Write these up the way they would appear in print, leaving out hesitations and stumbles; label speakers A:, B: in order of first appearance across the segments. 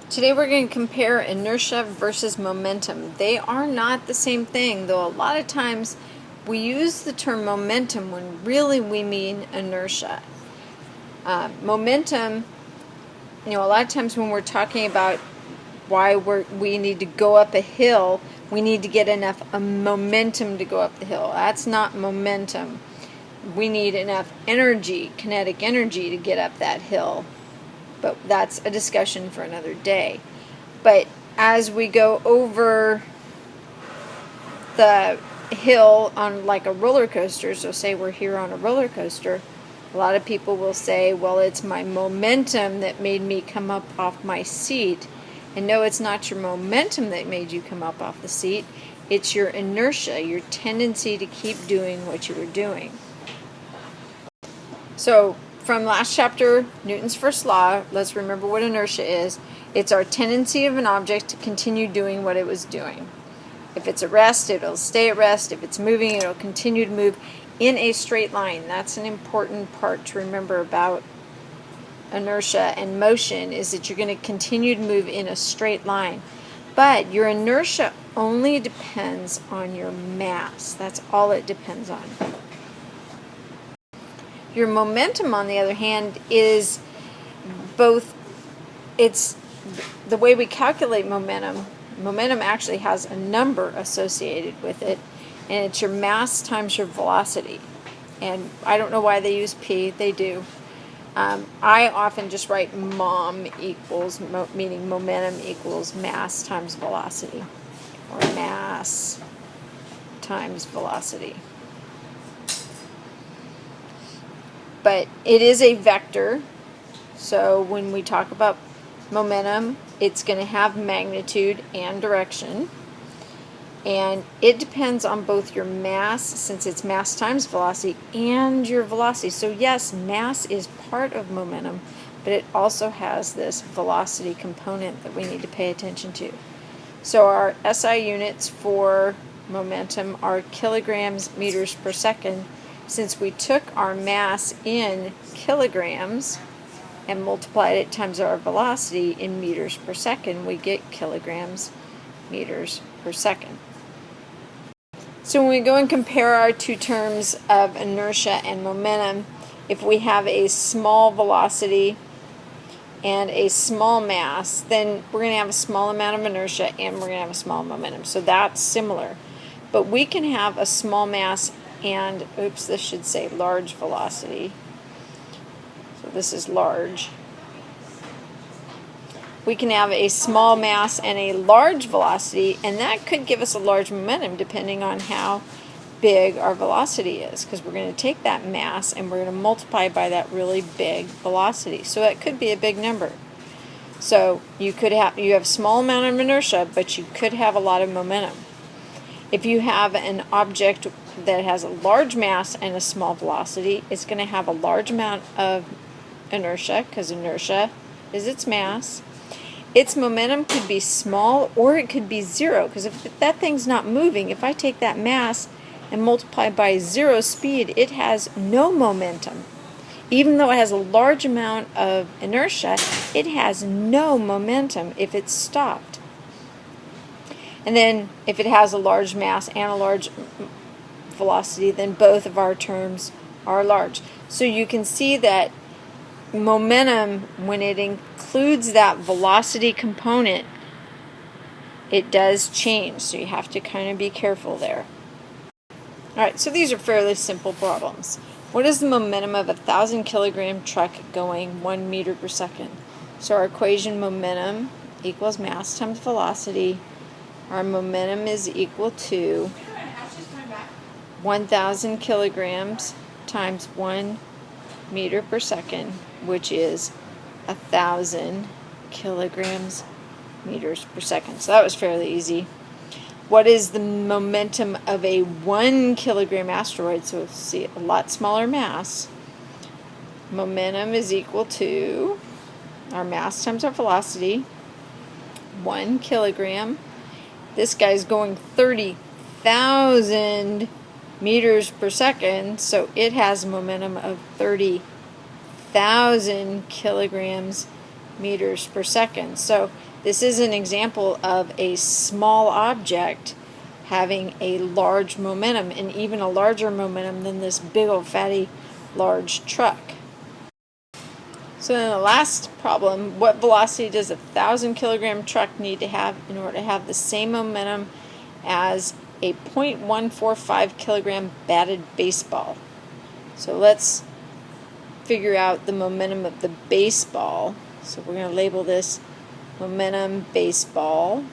A: Today we're going to compare inertia versus momentum. They are not the same thing, though a lot of times we use the term momentum when really we mean inertia. Momentum, a lot of times when we're talking about why we need to go up a hill, we need to get enough momentum to go up the hill. That's not momentum. We need enough energy, kinetic energy, to get up that hill. But that's a discussion for another day. But as we go over the hill on like a roller coaster, so say we're here on a roller coaster, a lot of people will say, well, it's my momentum that made me come up off my seat. And no, it's not your momentum that made you come up off the seat. It's your inertia, your tendency to keep doing what you were doing. So from last chapter, Newton's first law, let's remember what inertia is. It's our tendency of an object to continue doing what it was doing. If it's at rest, it'll stay at rest. If it's moving, it'll continue to move in a straight line. That's an important part to remember about inertia and motion, is that you're going to continue to move in a straight line. But your inertia only depends on your mass. That's all it depends on. Your momentum, on the other hand, is both, it's the way we calculate momentum. Momentum actually has a number associated with it, and it's your mass times your velocity. And I don't know why they use P, they do. I often just write MOM equals, meaning momentum equals mass times velocity, or mass times velocity. But it is a vector, so when we talk about momentum, it's going to have magnitude and direction, and it depends on both your mass, since it's mass times velocity, and your velocity. So yes, mass is part of momentum, but it also has this velocity component that we need to pay attention to. So our SI units for momentum are kilograms meters per second. Since we took our mass in kilograms and multiplied it times our velocity in meters per second, we get kilograms meters per second. So when we go and compare our two terms of inertia and momentum, if we have a small velocity and a small mass, then we're going to have a small amount of inertia and we're going to have a small momentum. So that's similar. But we can have a small mass and, this should say large velocity. So this is large. We can have a small mass and a large velocity, and that could give us a large momentum depending on how big our velocity is, because we're going to take that mass and we're going to multiply by that really big velocity. So that could be a big number. So you have a small amount of inertia, but you could have a lot of momentum. If you have an object that has a large mass and a small velocity, it's going to have a large amount of inertia, because inertia is its mass. Its momentum could be small or it could be zero, because if that thing's not moving, if I take that mass and multiply by zero speed, it has no momentum. Even though it has a large amount of inertia, it has no momentum if it's stopped. And then if it has a large mass and a large velocity, then both of our terms are large. So you can see that momentum, when it includes that velocity component, it does change. So you have to kind of be careful there. Alright, so these are fairly simple problems. What is the momentum of a 1,000 kilogram truck going 1 meter per second? So our equation, momentum equals mass times velocity. Our momentum is equal to 1,000 kilograms times 1 meter per second, which is 1,000 kilograms meters per second. So that was fairly easy. What is the momentum of a 1 kilogram asteroid? So we'll see a lot smaller mass. Momentum is equal to our mass times our velocity, 1 kilogram. This guy's going 30,000 meters per second, so it has a momentum of 30,000 kilograms meters per second. So This is an example of a small object having a large momentum, and even a larger momentum than this big old fatty large truck. So then the last problem, what velocity does a 1,000-kilogram truck need to have in order to have the same momentum as a 0.145 kilogram batted baseball? So let's figure out the momentum of the baseball. So we're going to label this momentum baseball,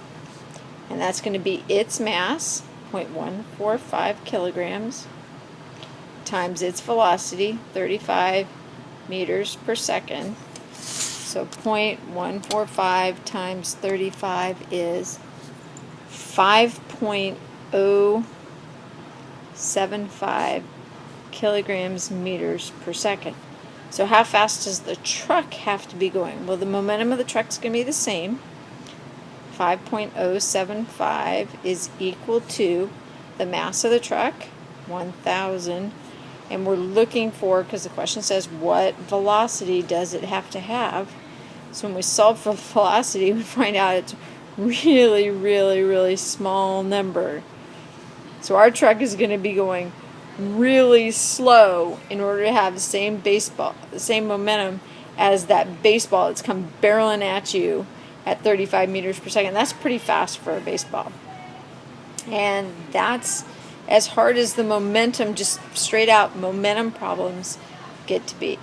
A: and that's going to be its mass, 0.145 kilograms, times its velocity, 35 meters per second. So 0.145 times 35 is 5.075 kilograms meters per second. So how fast does the truck have to be going? Well, the momentum of the truck is going to be the same. 5.075 is equal to the mass of the truck, 1,000. And we're looking for, because the question says, what velocity does it have to have? So when we solve for velocity, we find out it's really, really, really small number. So our truck is going to be going really slow in order to have the same momentum as that baseball that's come barreling at you at 35 meters per second. That's pretty fast for a baseball. And that's as hard as the momentum, just straight out momentum problems get to be.